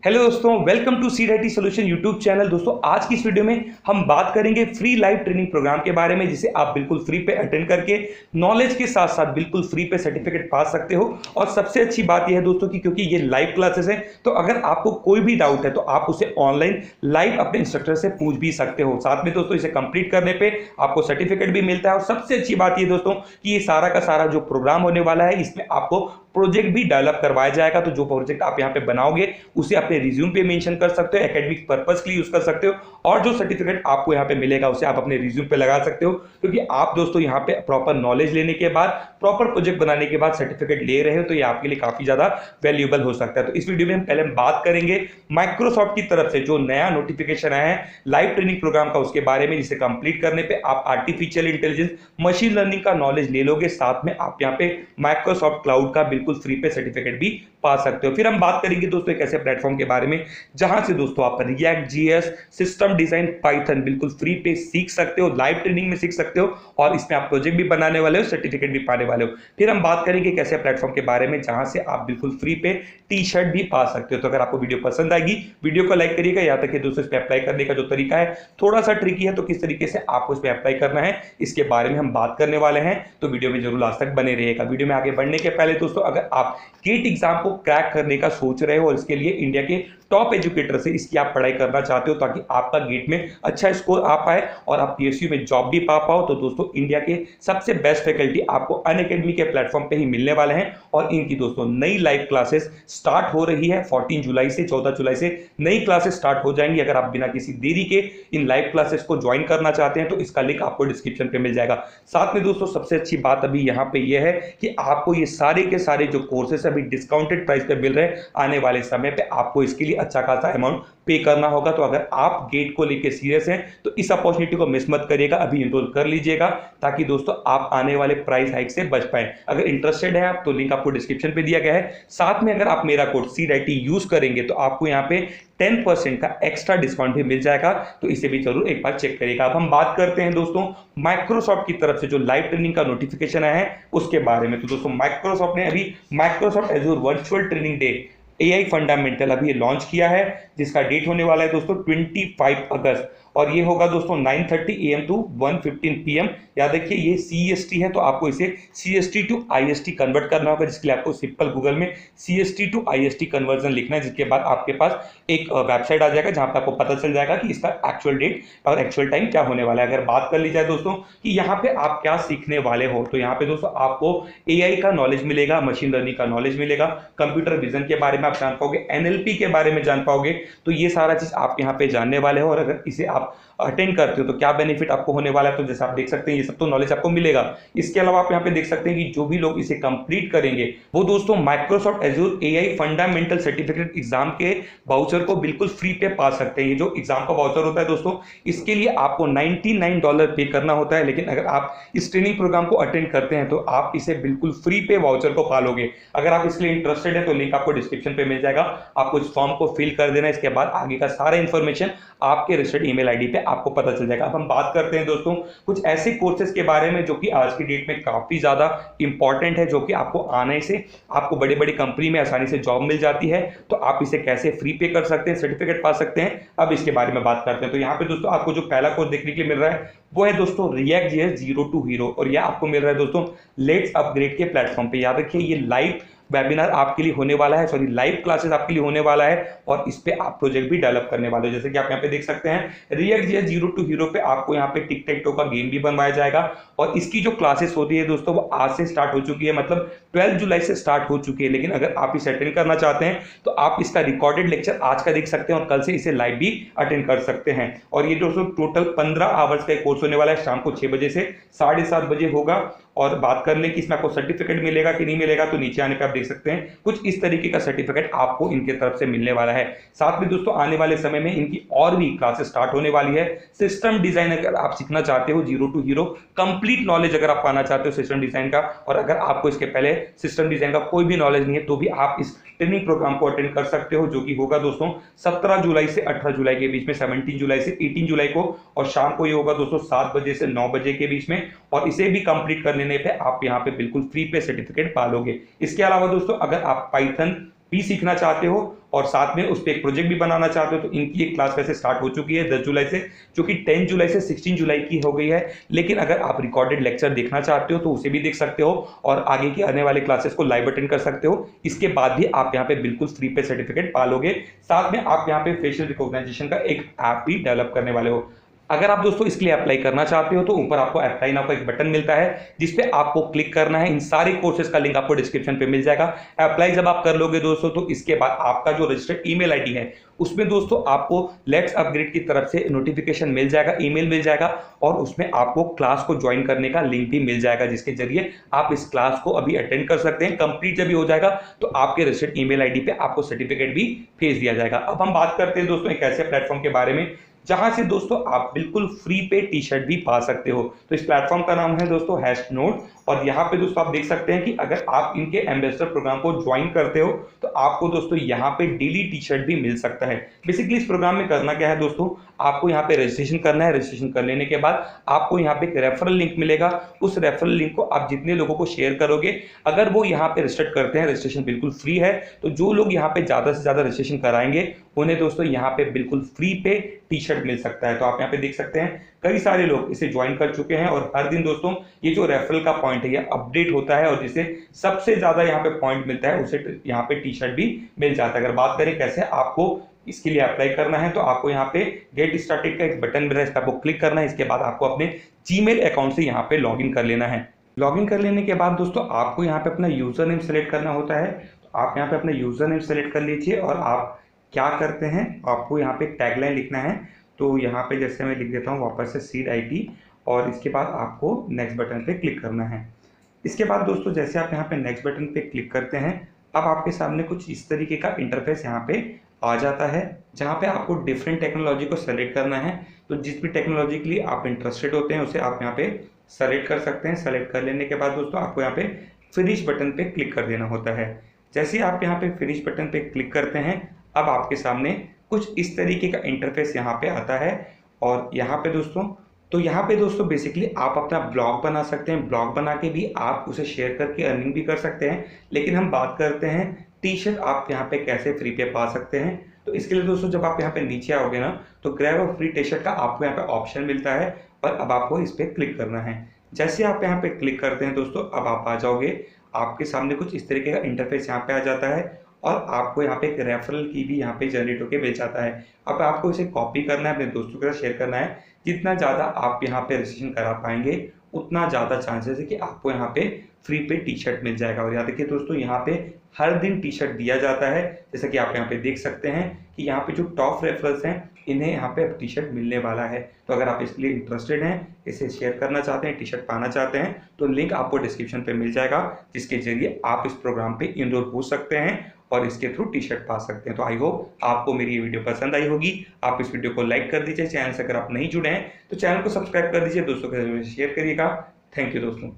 Hello दोस्तों, welcome to Seed Solution YouTube channel. दोस्तों आज की इस वीडियो में हम बात करेंगे फ्री लाइव ट्रेनिंग प्रोग्राम के बारे में, जिसे आप बिल्कुल फ्री पे अटेंड करके नॉलेज के साथ साथ बिल्कुल फ्री पे सर्टिफिकेट पा सकते हो। और सबसे अच्छी बात यह है दोस्तों कि क्योंकि ये लाइव क्लासेस है, तो अगर आपको कोई भी डाउट है तो आप उसे ऑनलाइन लाइव अपने इंस्ट्रक्टर से पूछ भी सकते हो। साथ में दोस्तों इसे कंप्लीट करने पे आपको सर्टिफिकेट भी मिलता है। और सबसे अच्छी बात ये दोस्तों कि ये सारा का सारा जो प्रोग्राम होने वाला है, इसमें आपको प्रोजेक्ट भी डेवलप करवाया जाएगा। तो जो प्रोजेक्ट आप यहाँ पे बनाओगे उसे अपने रिज्यूम पे मेंशन कर सकते हो, एकेडमिक पर्पस के लिए यूज कर सकते हो। और जो सर्टिफिकेट आपको यहाँ पे मिलेगा उसे आप अपने रिज्यूम पे लगा सकते हो, क्योंकि आप दोस्तों यहाँ पे प्रॉपर नॉलेज लेने के बाद, प्रॉपर प्रोजेक्ट बनाने के बाद सर्टिफिकेट ले रहे हो, तो ये आपके लिए काफी ज्यादा वैल्यूएबल हो सकता है। तो इस वीडियो में हम पहले बात करेंगे माइक्रोसॉफ्ट की तरफ से जो नया नोटिफिकेशन आया है लाइव ट्रेनिंग प्रोग्राम का, उसके बारे में, जिसे कंप्लीट करने पे आप आर्टिफिशियल इंटेलिजेंस, मशीन लर्निंग का नॉलेज ले लोगे। साथ में आप यहाँ पे माइक्रोसॉफ्ट क्लाउड का बिल्कुल फ्री पे सर्टिफिकेट भी पा सकते हो। फिर हम बात करेंगे दोस्तों एक ऐसे प्लेटफॉर्म के बारे में जहां से दोस्तों आप react, GS, system design, Python बिल्कुल फ्री पे सीख सकते हो, लाइव ट्रेनिंग में सीख सकते हो, और इसमें आप प्रोजेक्ट भी बनाने वाले हो, सर्टिफिकेट भी पाने वाले हो। फिर हम बात करेंगे एक ऐसे प्लेटफॉर्म के बारे में जहां से आप बिल्कुल फ्री पे टी शर्ट भी पा सकते हो। तो अगर आपको वीडियो पसंद आएगी, वीडियो को लाइक करिएगा। यहाँ तक कि दोस्तों इस पे अप्लाई करने का जो तरीका है थोड़ा सा ट्रिकी है, तो किस तरीके से आपको इस पे अप्लाई करना है इसके बारे में हम बात करने वाले हैं। तो वीडियो में जरूर लास्ट तक बने रहिएगा। वीडियो में आगे बढ़ने के पहले दोस्तों, अगर आप गेट एग्जाम को क्रैक करने का सोच रहे हो और इसके लिए इंडिया के टॉप एजुकेटर से इसकी आप पढ़ाई करना चाहते हो ताकि आपका गेट में अच्छा स्कोर आ पाए और आप पीएसयू में जॉब भी पा पाओ, तो दोस्तों इंडिया के सबसे बेस्ट फैकल्टी आपको अनअकैडमी के प्लेटफॉर्म पे ही मिलने वाले हैं। और इनकी दोस्तों नई लाइव क्लासेस स्टार्ट हो रही है 14 जुलाई से, 14 जुलाई से नई क्लासेस स्टार्ट हो जाएंगी। अगर आप बिना किसी देरी के इन लाइव क्लासेस को ज्वाइन करना चाहते हैं तो इसका लिंक आपको डिस्क्रिप्शन पे मिल जाएगा। साथ में दोस्तों सबसे अच्छी बात अभी यहाँ पे यह है कि आपको ये सारे के सारे जो कोर्सेस अभी डिस्काउंटेड प्राइस पे मिल रहे हैं। आने वाले समय पे आपको इसके लिए अच्छा खासा अमाउंट पे करना होगा। तो अगर आप गेट को लेके सीरियस हैं तो इस अपॉर्चुनिटी को मिस मत करिएगा, अभी इनरोल कर लीजिएगा ताकि दोस्तों आप आने वाले प्राइस हाइक से बच पाएं। अगर इंटरेस्टेड है आप तो लिंक आपको डिस्क्रिप्शन पे दिया गया है। साथ में अगर आप मेरा कोड सीड यूज करेंगे तो आपको यहाँ पे 10% का एक्स्ट्रा डिस्काउंट भी मिल जाएगा, तो इसे भी जरूर एक बार चेक करिएगा। अब हम बात करते हैं दोस्तों माइक्रोसॉफ्ट की तरफ से जो लाइव ट्रेनिंग का नोटिफिकेशन आया है उसके बारे में। तो दोस्तों माइक्रोसॉफ्ट ने अभी Microsoft Azure virtual training day AI fundamental अभी ये लॉन्च किया है, जिसका डेट होने वाला है दोस्तों 25 अगस्त, और ये होगा दोस्तों 9:30 AM टू 1:15 PM। याद रखिए ये CST है, तो आपको इसे CST टू IST कन्वर्ट करना होगा, जिसके लिए आपको सिंपल गूगल में CST टू IST कन्वर्जन लिखना है, जिसके बाद आपके पास एक वेबसाइट आ जाएगा जहां पर आपको पता चल जाएगा कि इसका एक्चुअल डेट और एक्चुअल टाइम क्या होने वाला है। अगर बात कर ली जाए दोस्तों कि यहाँ पे आप क्या सीखने वाले हो, तो यहाँ पे दोस्तों आपको AI का नॉलेज मिलेगा, मशीन लर्निंग का नॉलेज मिलेगा, कंप्यूटर विजन के बारे में आप जान पाओगे, NLP के बारे में जान पाओगे। तो ये सारा चीज आप यहाँ पे जानने वाले हो। और अगर इसे आप अटेंड करते हो तो क्या बेनिफिट आपको होने वाला है, तो जैसे आप देख सकते हैं ये सब तो नॉलेज आपको मिलेगा। इसके अलावा आप यहाँ पे देख सकते हैं कि जो भी लोग इसे कंप्लीट करेंगे वो दोस्तों Microsoft Azure AI fundamental certificate exam के वाउचर को बिल्कुल फ्री पे पा सकते हैं। ये जो एग्जाम का वाउचर होता है दोस्तों, इसके लिए आपको $99 पे करना होता है, लेकिन अगर आप इस ट्रेनिंग प्रोग्राम को अटेंड करते हैं तो आप इसे बिल्कुल फ्री पे वाउचर को पालोगे। अगर आप इसके लिए इंटरेस्टेड है तो लिंक आपको डिस्क्रिप्शन पे मिल जाएगा, आपको इस फॉर्म को फिल कर देना। इसके बाद आगे का सारा इंफॉर्मेशन आपके रजिस्टर्ड ईमेल आईडी पे आपको पता चल जाएगा। अब हम बात करते हैं दोस्तों कुछ ऐसे कोर्सेज के बारे में जो कि आज की डेट में काफी ज्यादा इंपॉर्टेंट है, जो कि आपको आने से आपको बड़ी बड़ी कंपनी में आसानी से जॉब मिल जाती है। तो आप इसे कैसे फ्री पे कर सकते हैं, सर्टिफिकेट पा सकते हैं, अब इसके बारे में बात करते हैं। तो यहाँ पे दोस्तों आपको जो पहला कोर्स देखने के लिए मिल रहा है वो है दोस्तों React JS zero to hero, और यह आपको मिल रहा है दोस्तों लेट्स अपग्रेड के प्लेटफॉर्म पे। याद रखिए ये लाइव वेबिनार आपके लिए होने वाला है, सॉरी लाइव क्लासेस आपके लिए होने वाला है, और इस पे आप प्रोजेक्ट भी डेवलप करने वाले हो। जैसे कि आप यहाँ पे देख सकते हैं React JS zero to hero पे आपको यहाँ पे टिक टैक टो का गेम भी बनवाया जाएगा। और इसकी जो क्लासेस होती है दोस्तों वो आज से स्टार्ट हो चुकी है, मतलब 12 जुलाई से स्टार्ट हो चुकी है। लेकिन अगर आप इसे अटेंड करना चाहते हैं तो आप इसका रिकॉर्डेड लेक्चर आज का देख सकते हैं और कल से इसे लाइव भी अटेंड कर सकते हैं। और ये दोस्तों टोटल 15 आवर्स का कोर्स होने वाला है, शाम को 6 बजे से 7:30 बजे होगा। और बात कर लें कि इसमें आपको सर्टिफिकेट मिलेगा कि नहीं मिलेगा, तो नीचे आने पे आप देख सकते हैं कुछ इस तरीके का सर्टिफिकेट आपको इनके तरफ से मिलने वाला है। साथ में दोस्तों आने वाले समय में इनकी और भी क्लासेस स्टार्ट होने वाली है। सिस्टम डिजाइन अगर आप सीखना चाहते हो, zero to hero complete knowledge अगर आप पाना चाहते हो सिस्टम डिजाइन का, और अगर आपको इसके पहले सिस्टम डिजाइन का कोई भी नॉलेज नहीं है, तो भी आप इस ट्रेनिंग प्रोग्राम को अटेंड कर सकते हो, जो कि होगा दोस्तों 17 जुलाई से 18 जुलाई के बीच में, 17 जुलाई से 18 जुलाई को, और शाम को ये होगा दोस्तों 7 बजे से 9 बजे के बीच में। और इसे भी कंप्लीट कर लेने पे आप यहाँ पे बिल्कुल फ्री पे सर्टिफिकेट पालोगे। इसके अलावा दोस्तों अगर आप पाइथन भी सीखना चाहते हो और साथ में उस पर एक प्रोजेक्ट भी बनाना चाहते हो तो इनकी एक क्लास वैसे स्टार्ट हो चुकी है 10 जुलाई से, जो कि 10 जुलाई से 16 जुलाई की हो गई है। लेकिन अगर आप रिकॉर्डेड लेक्चर देखना चाहते हो तो उसे भी देख सकते हो और आगे की आने वाले क्लासेस को लाइव अटेंड कर सकते हो। इसके बाद भी आप यहाँ पे बिल्कुल फ्री पे सर्टिफिकेट पा लोगे। साथ में आप यहाँ पे फेशियल रिकॉग्नाइजेशन का एक ऐप भी डेवलप करने वाले हो। अगर आप दोस्तों इसके लिए अप्लाई करना चाहते हो तो ऊपर आपको अप्लाई नाउ का एक बटन मिलता है जिस पे आपको क्लिक करना है। इन सारे कोर्सेज का लिंक आपको डिस्क्रिप्शन पे मिल जाएगा। अप्लाई जब आप कर लोगे दोस्तों तो इसके बाद आपका जो रजिस्टर्ड ईमेल आईडी है उसमें दोस्तों आपको लेट्स अपग्रेड की तरफ से नोटिफिकेशन मिल जाएगा, ईमेल मिल जाएगा और उसमें आपको क्लास को ज्वाइन करने का लिंक भी मिल जाएगा, जिसके जरिए आप इस क्लास को अभी अटेंड कर सकते हैं। कंप्लीट जब भी हो जाएगा तो आपके रजिस्टर्ड ईमेल आईडी पे आपको सर्टिफिकेट भी भेज दिया जाएगा। अब हम बात करते हैं दोस्तों एक ऐसे प्लेटफॉर्म के बारे में जहां से दोस्तों आप बिल्कुल फ्री पे टी शर्ट भी पा सकते हो। तो इस प्लेटफॉर्म का नाम है दोस्तों हैशनोड और यहाँ पे दोस्तों आप देख सकते हैं कि अगर आप इनके एम्बेसडर प्रोग्राम को ज्वाइन करते हो तो आपको दोस्तों यहाँ पे डेली टी शर्ट भी मिल सकता है। बेसिकली इस प्रोग्राम में करना क्या है दोस्तों, आपको यहाँ पे रजिस्ट्रेशन करना है। रजिस्ट्रेशन कर लेने के बाद आपको यहाँ पे एक रेफरल लिंक मिलेगा। उस रेफरल लिंक को आप जितने लोगों को शेयर करोगे, अगर वो यहाँ पे रजिस्टर करते हैं, रजिस्ट्रेशन बिल्कुल फ्री है, तो जो लोग यहाँ पे ज्यादा से ज्यादा रजिस्ट्रेशन कराएंगे उन्हें दोस्तों यहाँ पे बिल्कुल फ्री पे टी शर्ट मिल सकता है। तो आप यहाँ पे देख सकते हैं कई सारे लोग इसे ज्वाइन कर चुके हैं और हर दिन दोस्तों ये जो रेफरल का पॉइंट है ये अपडेट होता है और जिसे सबसे ज्यादा यहाँ पे पॉइंट मिलता है उसे यहाँ पे टी शर्ट भी मिल जाता है। अगर बात करें कैसे आपको इसके लिए अप्लाई करना है तो आपको यहाँ पे गेट स्टार्टेड का एक बटन मिल रहा है, इस पर आपको क्लिक करना है। इसके बाद आपको अपने जीमेल अकाउंट से यहाँ पे लॉगिन कर लेना है। लॉगिन कर लेने के बाद दोस्तों आपको यहाँ पे अपना यूजर नेम सेलेक्ट करना होता है। तो आप यहाँ पे अपना यूजर नेम सेलेक्ट कर लीजिए और आप क्या करते हैं, आपको यहाँ पे टैगलाइन लिखना है। तो यहाँ पे जैसे मैं लिख देता हूँ वापस से सीड IT और इसके बाद आपको नेक्स्ट बटन पे क्लिक करना है। इसके बाद दोस्तों जैसे आप यहाँ पे नेक्स्ट बटन पे क्लिक करते हैं, अब आपके सामने कुछ इस तरीके का इंटरफेस यहाँ पे आ जाता है जहाँ पे आपको डिफरेंट टेक्नोलॉजी को सेलेक्ट करना है। तो जिस भी टेक्नोलॉजी के लिए आप इंटरेस्टेड होते हैं उसे आप यहाँ पे सेलेक्ट कर सकते हैं। सेलेक्ट कर लेने के बाद दोस्तों आपको यहाँ पे फिनिश बटन पे क्लिक कर देना होता है। जैसे ही आप यहाँ पे फिनिश बटन पे क्लिक करते हैं, अब आपके सामने कुछ इस तरीके का इंटरफेस यहाँ पे आता है और यहाँ पे दोस्तों बेसिकली आप अपना ब्लॉग बना सकते हैं। ब्लॉग बना के भी आप उसे शेयर करके अर्निंग भी कर सकते हैं। लेकिन हम बात करते हैं टी शर्ट आप यहाँ पे कैसे फ्री पे पा सकते हैं। तो इसके लिए दोस्तों जब आप यहाँ पे नीचे आओगे ना तो grab a free T shirt का आपको यहाँ पे ऑप्शन मिलता है और अब आपको इस पर क्लिक करना है। जैसे आप यहाँ पे क्लिक करते हैं दोस्तों, अब आप आ जाओगे, आपके सामने कुछ इस तरीके का इंटरफेस यहाँ पे आ जाता है और आपको यहाँ पे एक रेफरल की भी यहाँ पे जनरेट होकर मिल जाता है। अब आपको इसे कॉपी करना है, अपने दोस्तों के साथ शेयर करना है। जितना ज़्यादा आप यहाँ पे रजिस्ट्रेशन करा पाएंगे उतना ज़्यादा चांसेस है कि आपको यहाँ पे फ्री पे टी शर्ट मिल जाएगा। और याद रखिए दोस्तों यहाँ पे हर दिन टी शर्ट दिया जाता है। जैसा कि आप यहाँ पे देख सकते हैं कि यहाँ पे जो टॉप रेफरल्स हैं इन्हें यहाँ पे टी शर्ट मिलने वाला है। तो अगर आप इसके लिए इंटरेस्टेड हैं, इसे शेयर करना चाहते हैं, टी शर्ट पाना चाहते हैं तो लिंक आपको डिस्क्रिप्शन पे मिल जाएगा, जिसके जरिए आप इस प्रोग्राम पे इनरोल हो सकते हैं और इसके थ्रू टी शर्ट पा सकते हैं। तो आई होप आपको मेरी ये वीडियो पसंद आई होगी। आप इस वीडियो को लाइक कर दीजिए। चैनल से अगर आप नहीं जुड़े हैं तो चैनल को सब्सक्राइब कर दीजिए, दोस्तों के साथ शेयर करिएगा। थैंक यू दोस्तों।